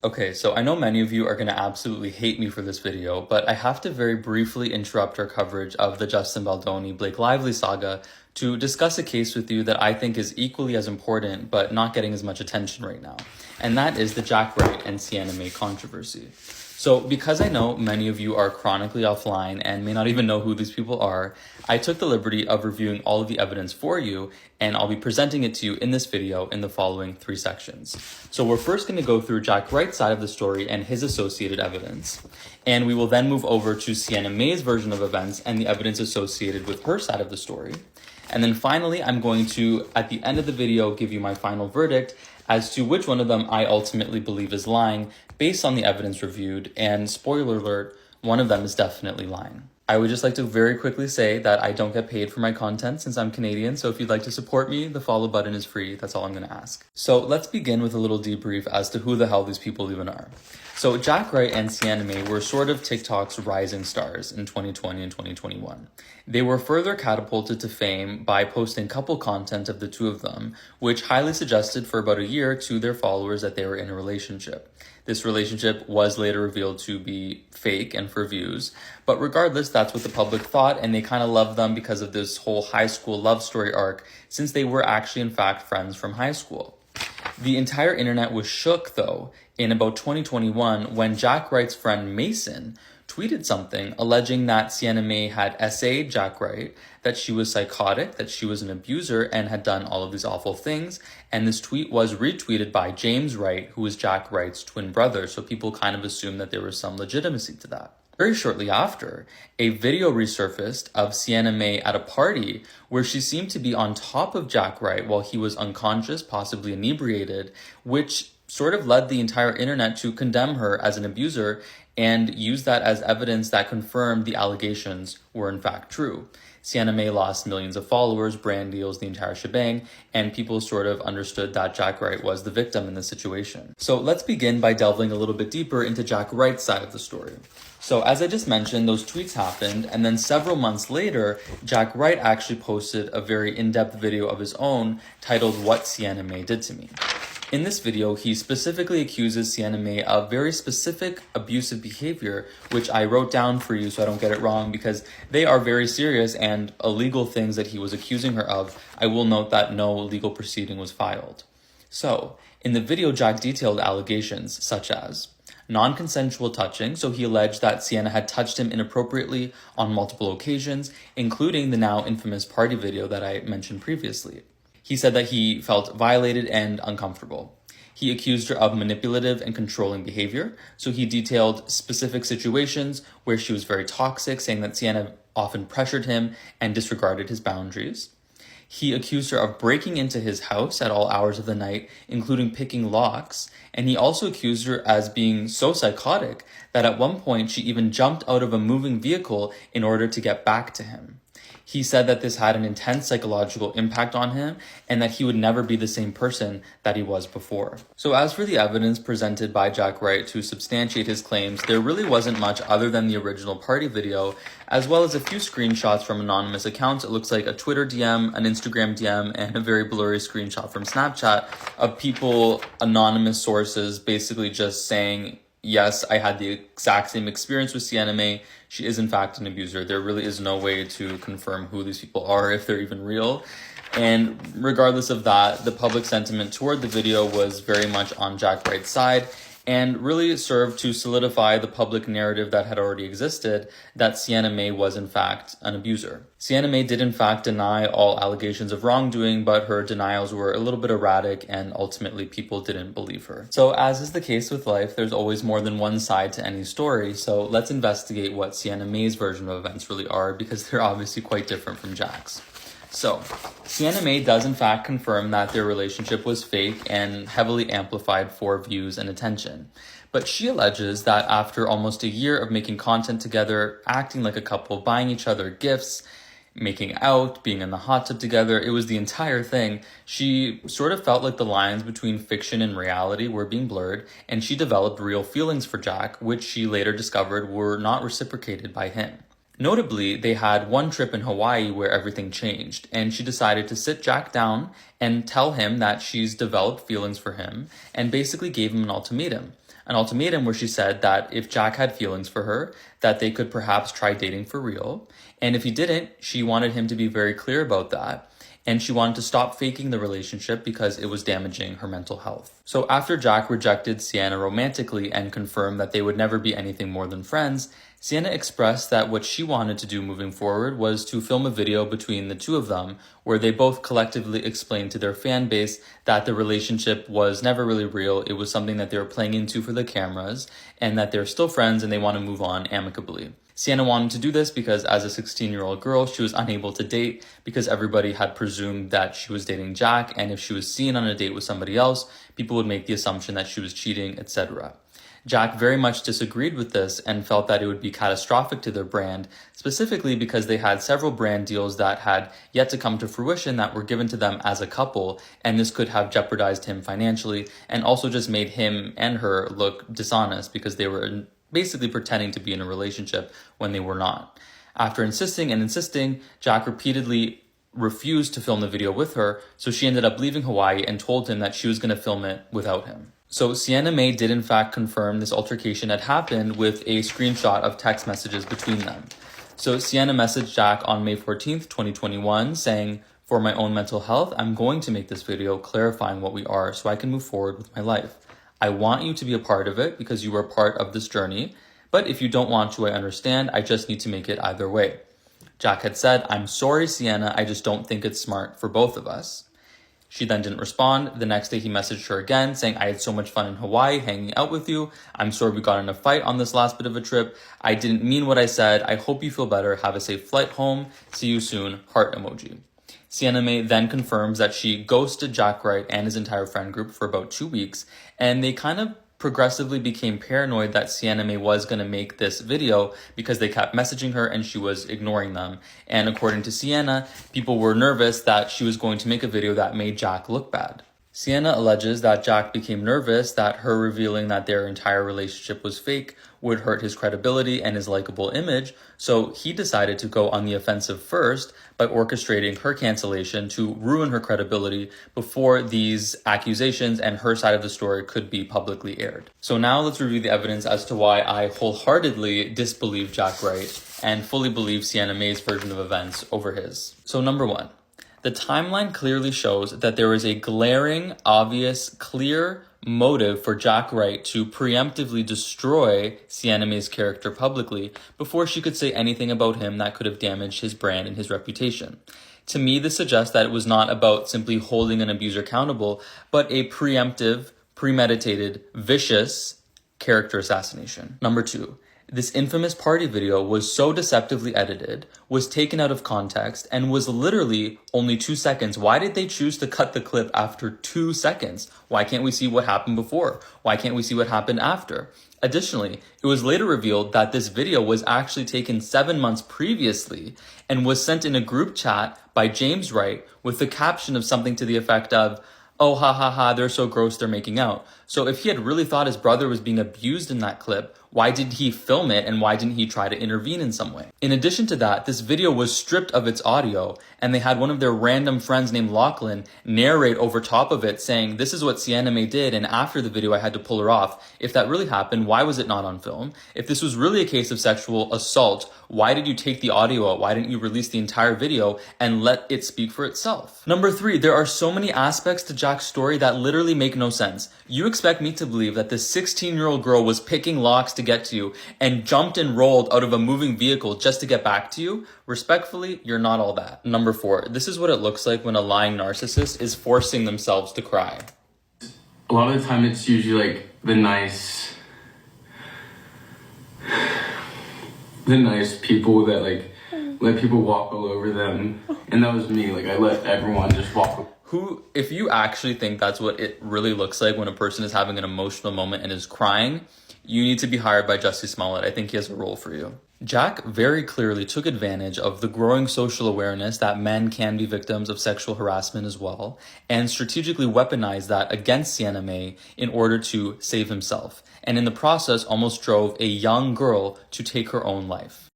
Okay, so I know many of you are going to absolutely hate me for this video, but I have to very briefly interrupt our coverage of the Justin Baldoni-Blake Lively saga to discuss a case with you that I think is equally as important, but not getting as much attention right now. And that is the Jack Wright and Sienna May controversy. So because I know many of you are chronically offline and may not even know who these people are, I took the liberty of reviewing all of the evidence for you, and I'll be presenting it to you in this video in the following 3 sections. So we're first going to go through Jack Wright's side of the story and his associated evidence, and we will then move over to Sienna May's version of events and the evidence associated with her side of the story. And then finally, I'm going to, at the end of the video, give you my final verdict as to which one of them I ultimately believe is lying based on the evidence reviewed, and spoiler alert, one of them is definitely lying. I would just like to very quickly say that I don't get paid for my content since I'm Canadian, so if you'd like to support me, the follow button is free. That's all I'm going to ask. So let's begin with a little debrief as to who the hell these people even are. So Jack Wright and Sienna May were sort of TikTok's rising stars in 2020 and 2021. They were further catapulted to fame by posting couple content of the two of them, which highly suggested for about a year to their followers that they were in a relationship. This relationship was later revealed to be fake and for views, but regardless, that's what the public thought, and they kind of loved them because of this whole high school love story arc, since they were actually in fact friends from high school. The entire internet was shook, though, in about 2021 when Jack Wright's friend Mason tweeted something alleging that Sienna May had essayed Jack Wright, that she was psychotic, that she was an abuser, and had done all of these awful things. And this tweet was retweeted by James Wright, who was Jack Wright's twin brother, so people kind of assumed that there was some legitimacy to that. Very shortly after, a video resurfaced of Sienna May at a party where she seemed to be on top of Jack Wright while he was unconscious, possibly inebriated, which sort of led the entire internet to condemn her as an abuser and use that as evidence that confirmed the allegations were in fact true. Sienna May lost millions of followers, brand deals, the entire shebang, and people sort of understood that Jack Wright was the victim in this situation. So let's begin by delving a little bit deeper into Jack Wright's side of the story. So as I just mentioned, those tweets happened, and then several months later, Jack Wright actually posted a very in-depth video of his own titled "What Sienna May Did to Me." In this video, he specifically accuses Sienna May of very specific abusive behavior, which I wrote down for you so I don't get it wrong, because they are very serious and illegal things that he was accusing her of. I will note that no legal proceeding was filed. So, in the video, Jack detailed allegations such as non-consensual touching, so he alleged that Sienna had touched him inappropriately on multiple occasions, including the now infamous party video that I mentioned previously. He said that he felt violated and uncomfortable. He accused her of manipulative and controlling behavior, so he detailed specific situations where she was very toxic, saying that Sienna often pressured him and disregarded his boundaries. He accused her of breaking into his house at all hours of the night, including picking locks, and he also accused her as being so psychotic that at one point she even jumped out of a moving vehicle in order to get back to him. He said that this had an intense psychological impact on him and that he would never be the same person that he was before. So as for the evidence presented by Jack Wright to substantiate his claims, there really wasn't much other than the original party video, as well as a few screenshots from anonymous accounts. It looks like a Twitter DM, an Instagram DM, and a very blurry screenshot from Snapchat of people, anonymous sources, basically just saying, yes, I had the exact same experience with Sienna May. She is in fact an abuser. There really is no way to confirm who these people are, if they're even real. And regardless of that, the public sentiment toward the video was very much on Jack Wright's side, and really served to solidify the public narrative that had already existed that Sienna May was in fact an abuser. Sienna May did in fact deny all allegations of wrongdoing, but her denials were a little bit erratic and ultimately people didn't believe her. So as is the case with life, there's always more than one side to any story, so let's investigate what Sienna May's version of events really are, because they're obviously quite different from Jack's. So, Sienna May does in fact confirm that their relationship was fake and heavily amplified for views and attention. But she alleges that after almost a year of making content together, acting like a couple, buying each other gifts, making out, being in the hot tub together, it was the entire thing. She sort of felt like the lines between fiction and reality were being blurred, and she developed real feelings for Jack, which she later discovered were not reciprocated by him. Notably, they had one trip in Hawaii where everything changed, and she decided to sit Jack down and tell him that she's developed feelings for him, and basically gave him an ultimatum. an ultimatum where she said that if Jack had feelings for her, that they could perhaps try dating for real. And if he didn't, she wanted him to be very clear about that. And she wanted to stop faking the relationship because it was damaging her mental health. So after Jack rejected Sienna romantically and confirmed that they would never be anything more than friends, Sienna expressed that what she wanted to do moving forward was to film a video between the two of them where they both collectively explained to their fan base that the relationship was never really real. It was something that they were playing into for the cameras, and that they're still friends and they want to move on amicably. Sienna wanted to do this because as a 16-year-old girl, she was unable to date because everybody had presumed that she was dating Jack, and if she was seen on a date with somebody else, people would make the assumption that she was cheating, etc. Jack very much disagreed with this and felt that it would be catastrophic to their brand, specifically because they had several brand deals that had yet to come to fruition that were given to them as a couple, and this could have jeopardized him financially and also just made him and her look dishonest because they were basically pretending to be in a relationship when they were not. After insisting and insisting, Jack repeatedly refused to film the video with her, so she ended up leaving Hawaii and told him that she was going to film it without him. So Sienna Mae did in fact confirm this altercation had happened with a screenshot of text messages between them. So Sienna messaged Jack on May 14th, 2021, saying, "For my own mental health, I'm going to make this video clarifying what we are so I can move forward with my life. I want you to be a part of it because you are part of this journey, but if you don't want to, I understand. I just need to make it either way." Jack had said, "I'm sorry, Sienna, I just don't think it's smart for both of us." She then didn't respond. The next day he messaged her again saying, "I had so much fun in Hawaii hanging out with you. I'm sorry we got in a fight on this last bit of a trip. I didn't mean what I said. I hope you feel better. Have a safe flight home. See you soon. Heart emoji." Sienna Mae then confirms that she ghosted Jack Wright and his entire friend group for about 2 weeks, and they kind of progressively became paranoid that Sienna Mae was going to make this video because they kept messaging her and she was ignoring them. And according to Sienna, people were nervous that she was going to make a video that made Jack look bad. Sienna alleges that Jack became nervous that her revealing that their entire relationship was fake would hurt his credibility and his likable image, so he decided to go on the offensive first by orchestrating her cancellation to ruin her credibility before these accusations and her side of the story could be publicly aired. So now let's review the evidence as to why I wholeheartedly disbelieve Jack Wright and fully believe Sienna Mae's version of events over his. So number one, the timeline clearly shows that there is a glaring, obvious, clear motive for Jack Wright to preemptively destroy Sienna Mae's character publicly before she could say anything about him that could have damaged his brand and his reputation. To me, this suggests that it was not about simply holding an abuser accountable, but a preemptive, premeditated, vicious character assassination. Number two, this infamous party video was so deceptively edited, was taken out of context, and was literally only 2 seconds. Why did they choose to cut the clip after 2 seconds? Why can't we see what happened before? Why can't we see what happened after? Additionally, it was later revealed that this video was actually taken 7 months previously and was sent in a group chat by James Wright with the caption of something to the effect of, "Oh, ha ha ha, they're so gross, they're making out." So if he had really thought his brother was being abused in that clip, why did he film it and why didn't he try to intervene in some way? In addition to that, this video was stripped of its audio and they had one of their random friends named Lachlan narrate over top of it saying, "This is what Sienna Mae did, and after the video I had to pull her off." If that really happened, why was it not on film? If this was really a case of sexual assault, why did you take the audio out? Why didn't you release the entire video and let it speak for itself? Number three, there are so many aspects to Jack's story that literally make no sense. You expect me to believe that this 16-year-old girl was picking locks to get to you and jumped and rolled out of a moving vehicle just to get back to you? Respectfully, you're not all that. Number four, this is what it looks like when a lying narcissist is forcing themselves to cry. A lot of the time it's usually like the nice people that like let people walk all over them, and that was me. Like I let everyone just walk. If you actually think that's what it really looks like when a person is having an emotional moment and is crying, you need to be hired by Jussie Smollett. I think he has a role for you. Jack very clearly took advantage of the growing social awareness that men can be victims of sexual harassment as well, and strategically weaponized that against Sienna Mae in order to save himself, and in the process almost drove a young girl to take her own life.